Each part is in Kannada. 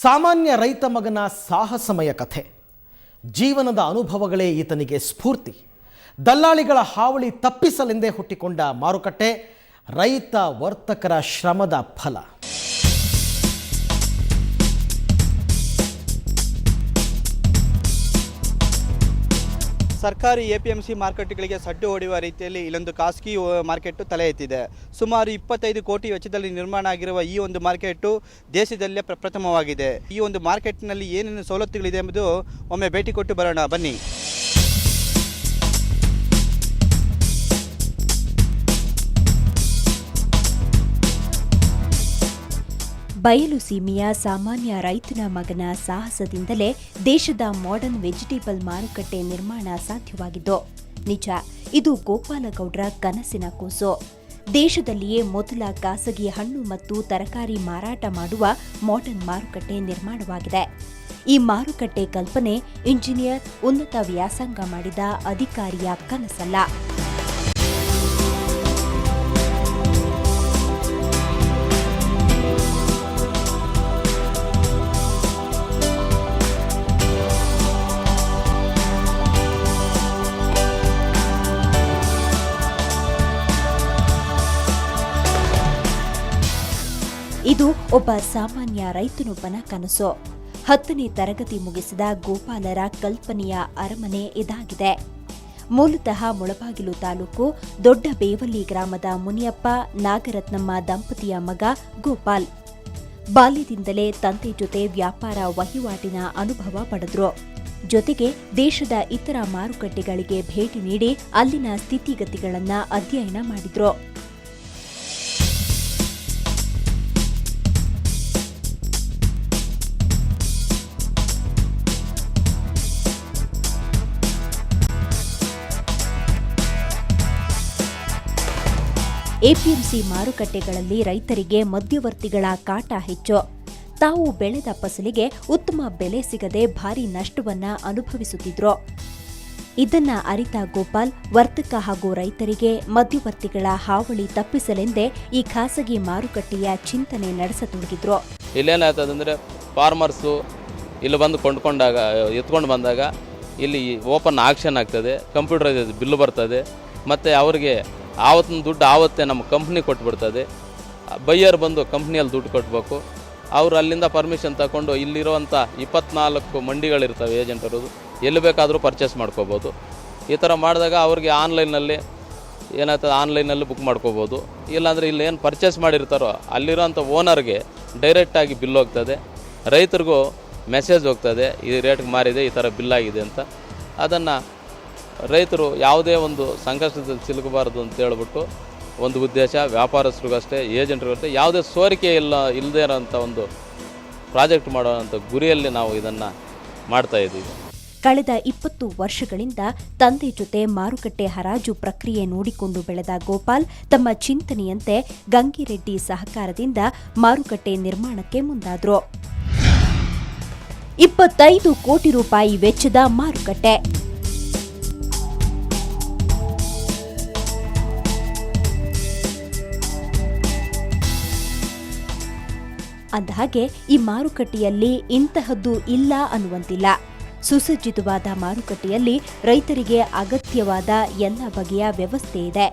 ಸಾಮಾನ್ಯ ರೈತ ಮಗನ ಸಾಹಸಮಯ ಕಥೆ. ಜೀವನದ ಅನುಭವಗಳೇ ಈತನಿಗೆ ಸ್ಫೂರ್ತಿ. ದಲ್ಲಾಳಿಗಳ ಹಾವಳಿ ತಪ್ಪಿಸಲೆಂದೇ ಹುಟ್ಟಿಕೊಂಡ ಮಾರುಕಟ್ಟೆ ರೈತ ವರ್ತಕರ ಶ್ರಮದ ಫಲ. ಸರ್ಕಾರಿ APMC ಮಾರ್ಕೆಟ್ಗಳಿಗೆ ಸಡ್ಡು ಹೊಡೆಯುವ ರೀತಿಯಲ್ಲಿ ಇಲ್ಲೊಂದು ಖಾಸಗಿ ಮಾರ್ಕೆಟ್ ತಲೆ ಎತ್ತಿದೆ. ಸುಮಾರು 25 ಕೋಟಿ ವೆಚ್ಚದಲ್ಲಿ ನಿರ್ಮಾಣ ಆಗಿರುವ ಈ ಒಂದು ಮಾರ್ಕೆಟ್ ದೇಶದಲ್ಲೇ ಪ್ರಥಮವಾಗಿದೆ. ಈ ಒಂದು ಮಾರ್ಕೆಟ್ನಲ್ಲಿ ಏನೇನು ಸವಲತ್ತುಗಳಿದೆ ಎಂಬುದು ಒಮ್ಮೆ ಭೇಟಿ ಕೊಟ್ಟು ಬರೋಣ ಬನ್ನಿ. ಬಯಲು ಸೀಮೆಯ ಸಾಮಾನ್ಯ ರೈತನ ಮಗನ ಸಾಹಸದಿಂದಲೇ ದೇಶದ ಮಾಡರ್ನ್ ವೆಜಿಟೇಬಲ್ ಮಾರುಕಟ್ಟೆ ನಿರ್ಮಾಣ ಸಾಧ್ಯವಾಗಿದ್ದು ನಿಜ. ಇದು ಗೋಪಾಲಗೌಡರ ಕನಸಿನ ಕೂಸು. ದೇಶದಲ್ಲಿಯೇ ಮೊದಲ ಖಾಸಗಿ ಹಣ್ಣು ಮತ್ತು ತರಕಾರಿ ಮಾರಾಟ ಮಾಡುವ ಮಾಡರ್ನ್ ಮಾರುಕಟ್ಟೆ ನಿರ್ಮಾಣವಾಗಿದೆ. ಈ ಮಾರುಕಟ್ಟೆ ಕಲ್ಪನೆ ಇಂಜಿನಿಯರ್, ಉನ್ನತ ವ್ಯಾಸಂಗ ಮಾಡಿದ ಅಧಿಕಾರಿಯ ಕನಸಲ್ಲ. ಇದು ಒಬ್ಬ ಸಾಮಾನ್ಯ ರೈತನೊಬ್ಬನ ಕನಸು. 10ನೇ ತರಗತಿ ಮುಗಿಸಿದ ಗೋಪಾಲರ ಕಲ್ಪನೆಯ ಅರಮನೆ ಇದಾಗಿದೆ. ಮೂಲತಃ ಮುಳಬಾಗಿಲು ತಾಲೂಕು ದೊಡ್ಡ ಬೇವಲ್ಲಿ ಗ್ರಾಮದ ಮುನಿಯಪ್ಪ, ನಾಗರತ್ನಮ್ಮ ದಂಪತಿಯ ಮಗ ಗೋಪಾಲ್. ಬಾಲ್ಯದಿಂದಲೇ ತಂದೆ ಜೊತೆ ವ್ಯಾಪಾರ ವಹಿವಾಟಿನ ಅನುಭವ ಪಡೆದ್ರು. ಜೊತೆಗೆ ದೇಶದ ಇತರ ಮಾರುಕಟ್ಟೆಗಳಿಗೆ ಭೇಟಿ ನೀಡಿ ಅಲ್ಲಿನ ಸ್ಥಿತಿಗತಿಗಳನ್ನು ಅಧ್ಯಯನ ಮಾಡಿದ್ರು. APMC ಮಾರುಕಟ್ಟೆಗಳಲ್ಲಿ ರೈತರಿಗೆ ಮಧ್ಯವರ್ತಿಗಳ ಕಾಟ ಹೆಚ್ಚು. ತಾವು ಬೆಳೆದ ಫಸಲಿಗೆ ಉತ್ತಮ ಬೆಲೆ ಸಿಗದೆ ಭಾರೀ ನಷ್ಟವನ್ನ ಅನುಭವಿಸುತ್ತಿದ್ರು. ಇದನ್ನ ಅರಿತ ಗೋಪಾಲ್ ವರ್ತಕ ಹಾಗೂ ರೈತರಿಗೆ ಮಧ್ಯವರ್ತಿಗಳ ಹಾವಳಿ ತಪ್ಪಿಸಲೆಂದೇ ಈ ಖಾಸಗಿ ಮಾರುಕಟ್ಟೆಯ ಚಿಂತನೆ ನಡೆಸತೊಡಗಿದ್ರು. ಇಲ್ಲೇನಾಗ್ತದಂದ್ರೆ ಫಾರ್ಮರ್ಸು ಇಲ್ಲಿ ಬಂದು ಎತ್ಕೊಂಡು ಬಂದಾಗ ಇಲ್ಲಿ ಓಪನ್ ಆಕ್ಷನ್ ಆಗ್ತದೆ, ಕಂಪ್ಯೂಟರೈಸ್ ಬಿಲ್ಲು ಬರ್ತದೆ, ಮತ್ತು ಅವರಿಗೆ ಆವತ್ತಿನ ದುಡ್ಡು ಆವತ್ತೇ ನಮ್ಮ ಕಂಪ್ನಿ ಕೊಟ್ಬಿಡ್ತದೆ. ಬೈಯರ್ ಬಂದು ಕಂಪ್ನಿಯಲ್ಲಿ ದುಡ್ಡು ಕೊಟ್ಟಬೇಕು. ಅವರು ಅಲ್ಲಿಂದ ಪರ್ಮಿಷನ್ ತಗೊಂಡು ಇಲ್ಲಿರುವಂಥ 24 ಮಂಡಿಗಳಿರ್ತವೆ ಏಜೆಂಟರದು, ಎಲ್ಲಿ ಬೇಕಾದರೂ ಪರ್ಚೇಸ್ ಮಾಡ್ಕೋಬೋದು. ಈ ಥರ ಮಾಡಿದಾಗ ಅವ್ರಿಗೆ ಆನ್ಲೈನಲ್ಲಿ ಏನಾಗ್ತದೆ, ಆನ್ಲೈನಲ್ಲಿ ಬುಕ್ ಮಾಡ್ಕೋಬೋದು. ಇಲ್ಲಾಂದರೆ ಇಲ್ಲಿ ಏನು ಪರ್ಚೇಸ್ ಮಾಡಿರ್ತಾರೋ ಅಲ್ಲಿರೋಂಥ ಓನರ್ಗೆ ಡೈರೆಕ್ಟಾಗಿ ಬಿಲ್ ಹೋಗ್ತದೆ, ರೈತರಿಗೂ ಮೆಸೇಜ್ ಹೋಗ್ತದೆ, ಈ ರೇಟ್ಗೆ ಮಾರಿದೆ, ಈ ಥರ ಬಿಲ್ ಆಗಿದೆ ಅಂತ. ಅದನ್ನು ರೈತರು ಯಾವುದೇ ಒಂದು ಸಂಕಷ್ಟದಲ್ಲಿ ಸಿಲುಕಬಾರದು ಅಂತ ಹೇಳ್ಬಿಟ್ಟು ಒಂದು ಉದ್ದೇಶ, ವ್ಯಾಪಾರಸ್ಥರಿಗಷ್ಟೇ, ಏಜೆಂಟ್ರಿಗಷ್ಟೇ ಯಾವುದೇ ಸೋರಿಕೆ ಇಲ್ಲದೇ ಇರೋಂಥ ಒಂದು ಪ್ರಾಜೆಕ್ಟ್ ಮಾಡೋವಂಥ ಗುರಿಯಲ್ಲಿ ನಾವು ಇದನ್ನು ಮಾಡ್ತಾಯಿದ್ದೀವಿ. ಕಳೆದ 20 ವರ್ಷಗಳಿಂದ ತಂದೆ ಜೊತೆ ಮಾರುಕಟ್ಟೆ ಹರಾಜು ಪ್ರಕ್ರಿಯೆ ನೋಡಿಕೊಂಡು ಬೆಳೆದ ಗೋಪಾಲ್ ತಮ್ಮ ಚಿಂತನೆಯಂತೆ ಗಂಗಿರೆಡ್ಡಿ ಸಹಕಾರದಿಂದ ಮಾರುಕಟ್ಟೆ ನಿರ್ಮಾಣಕ್ಕೆ ಮುಂದಾದ್ರು. 25 ಕೋಟಿ ರೂಪಾಯಿ ವೆಚ್ಚದ ಮಾರುಕಟ್ಟೆ. ಅಂದಹಾಗೆ ಈ ಮಾರುಕಟ್ಟೆಯಲ್ಲಿ ಇಂತಹದ್ದು ಇಲ್ಲ ಅನ್ನುವಂತಿಲ್ಲ. ಸುಸಜ್ಜಿತವಾದ ಮಾರುಕಟ್ಟೆಯಲ್ಲಿ ರೈತರಿಗೆ ಅಗತ್ಯವಾದ ಎಲ್ಲ ಬಗೆಯ ವ್ಯವಸ್ಥೆ ಇದೆ.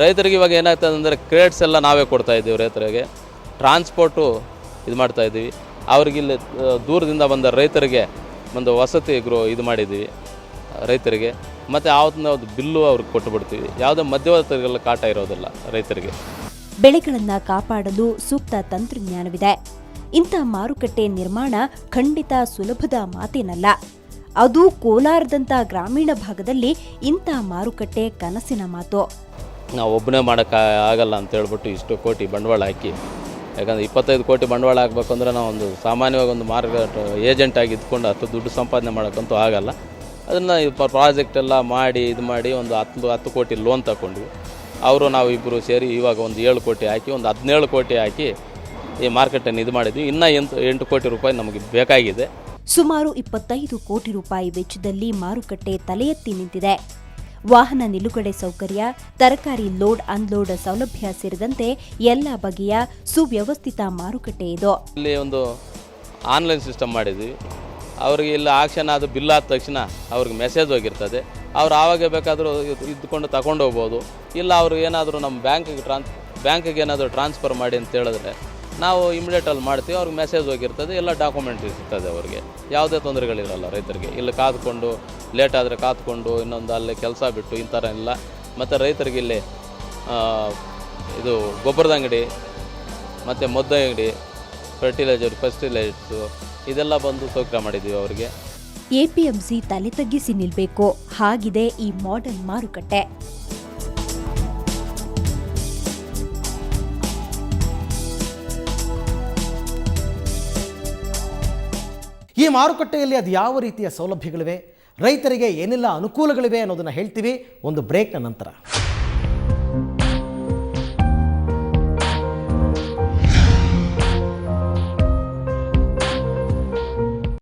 ರೈತರಿಗೆ ಇವಾಗ ಏನಾಗ್ತದೆ ಅಂದರೆ ಕ್ರೇಟ್ಸ್ ಎಲ್ಲ ನಾವೇ ಕೊಡ್ತಾ ಇದ್ದೀವಿ. ರೈತರಿಗೆ ಟ್ರಾನ್ಸ್ಪೋರ್ಟು ಇದು ಮಾಡ್ತಾ ಇದ್ದೀವಿ. ಅವ್ರಿಗೆ ಇಲ್ಲಿ ದೂರದಿಂದ ಬಂದ ರೈತರಿಗೆ ಒಂದು ವಸತಿ ಇದು ಮಾಡಿದ್ದೀವಿ ರೈತರಿಗೆ. ಮತ್ತು ಯಾವ್ದು ಬಿಲ್ಲು ಅವ್ರಿಗೆ ಕೊಟ್ಟು ಬಿಡ್ತೀವಿ. ಯಾವುದೇ ಮಧ್ಯವರ್ತಿಗಳ ಕಾಟ ಇರೋದಿಲ್ಲ ರೈತರಿಗೆ. ಬೆಳೆಗಳನ್ನು ಕಾಪಾಡಲು ಸೂಕ್ತ ತಂತ್ರಜ್ಞಾನವಿದೆ. ಇಂಥ ಮಾರುಕಟ್ಟೆ ನಿರ್ಮಾಣ ಖಂಡಿತ ಸುಲಭದ ಮಾತೇನಲ್ಲ. ಅದು ಕೋಲಾರದಂಥ ಗ್ರಾಮೀಣ ಭಾಗದಲ್ಲಿ ಇಂಥ ಮಾರುಕಟ್ಟೆ ಕನಸಿನ ಮಾತು. ನಾವು ಒಬ್ಬನೇ ಮಾಡೋಕ್ಕಾಗಲ್ಲ ಅಂತ ಹೇಳ್ಬಿಟ್ಟು ಇಷ್ಟು ಕೋಟಿ ಬಂಡವಾಳ ಹಾಕಿ, ಯಾಕಂದರೆ 25 ಕೋಟಿ ಬಂಡವಾಳ ಹಾಕ್ಬೇಕಂದ್ರೆ ನಾವು ಒಂದು ಸಾಮಾನ್ಯವಾಗಿ ಒಂದು ಏಜೆಂಟ್ ಆಗಿ ಇದ್ಕೊಂಡು ಅಷ್ಟು ದುಡ್ಡು ಸಂಪಾದನೆ ಮಾಡೋಕ್ಕಂತೂ ಆಗಲ್ಲ. ಅದನ್ನು ಪ್ರಾಜೆಕ್ಟ್ ಎಲ್ಲ ಮಾಡಿ ಒಂದು 10 ಕೋಟಿ ಲೋನ್ ತಗೊಂಡ್ವಿ. ನಾವು ಇಬ್ಬರು ಸೇರಿ ಇವಾಗ ಒಂದು 7 ಕೋಟಿ ಹಾಕಿ, ಒಂದು 17 ಕೋಟಿ ಹಾಕಿ ಈ ಮಾರ್ಕೆಟನ್ನು ಇದು ಮಾಡಿದ್ವಿ. ಇನ್ನೂ 8 ಕೋಟಿ ರೂಪಾಯಿ ನಮಗೆ ಬೇಕಾಗಿದೆ. ಸುಮಾರು 25 ಕೋಟಿ ರೂಪಾಯಿ ವೆಚ್ಚದಲ್ಲಿ ಮಾರುಕಟ್ಟೆ ತಲೆ ಎತ್ತಿ ನಿಂತಿದೆ. ವಾಹನ ನಿಲುಗಡೆ ಸೌಕರ್ಯ, ತರಕಾರಿ ಲೋಡ್ ಅನ್ಲೋಡ್ ಸೌಲಭ್ಯ ಸೇರಿದಂತೆ ಎಲ್ಲ ಬಗೆಯ ಸುವ್ಯವಸ್ಥಿತ ಮಾರುಕಟ್ಟೆ ಇದು. ಇಲ್ಲಿ ಒಂದು ಆನ್ಲೈನ್ ಸಿಸ್ಟಮ್ ಮಾಡಿದ್ವಿ. ಅವ್ರಿಗೆ ಇಲ್ಲ ಆಕ್ಷನ್ ಅದು ಬಿಲ್ ಆದ ತಕ್ಷಣ ಅವ್ರಿಗೆ ಮೆಸೇಜ್ ಹೋಗಿರ್ತದೆ. ಅವ್ರು ಆವಾಗ ಬೇಕಾದರೂ ಇದ್ದುಕೊಂಡು ತಗೊಂಡು ಹೋಗ್ಬೋದು. ಇಲ್ಲ ಅವರು ಏನಾದರೂ ನಮ್ಮ ಬ್ಯಾಂಕಿಗೆ ಏನಾದರೂ ಟ್ರಾನ್ಸ್ಫರ್ ಮಾಡಿ ಅಂತ ಹೇಳಿದ್ರೆ ನಾವು ಇಮಿಡಿಯೇಟಲ್ಲಿ ಮಾಡ್ತೀವಿ. ಅವ್ರಿಗೆ ಮೆಸೇಜ್ ಹೋಗಿರ್ತದೆ, ಎಲ್ಲ ಡಾಕ್ಯುಮೆಂಟ್ ಇರ್ತದೆ. ಅವ್ರಿಗೆ ಯಾವುದೇ ತೊಂದರೆಗಳಿರಲ್ಲ ರೈತರಿಗೆ. ಇಲ್ಲಿ ಕಾದ್ಕೊಂಡು ಲೇಟ್ ಆದರೆ ಕಾದ್ಕೊಂಡು ಇನ್ನೊಂದು ಅಲ್ಲಿ ಕೆಲಸ ಬಿಟ್ಟು ಈ ಥರ ಇಲ್ಲ. ಮತ್ತು ರೈತರಿಗೆ ಇಲ್ಲಿ ಇದು ಗೊಬ್ಬರದ ಅಂಗಡಿ ಮತ್ತು ಮದ್ದು ಅಂಗಡಿ, ಫರ್ಟಿಲೈಸರ್ಸು ಇದೆಲ್ಲ ಬಂದು ಸೌಕರ್ಯ ಮಾಡಿದ್ದೀವಿ ಅವರಿಗೆ. ಎಪಿಎಂಸಿ ತಲೆ ತಗ್ಗಿಸಿ ನಿಲ್ಬೇಕು, ಹಾಗಿದೆ ಈ ಮಾಡೆಲ್ ಮಾರುಕಟ್ಟೆ. ಈ ಮಾರುಕಟ್ಟೆಯಲ್ಲಿ ಅದು ಯಾವ ರೀತಿಯ ಸೌಲಭ್ಯಗಳಿವೆ, ರೈತರಿಗೆ ಏನೆಲ್ಲ ಅನುಕೂಲಗಳಿವೆ ಅನ್ನೋದನ್ನು ಹೇಳ್ತೀವಿ ಒಂದು ಬ್ರೇಕ್ನ ನಂತರ.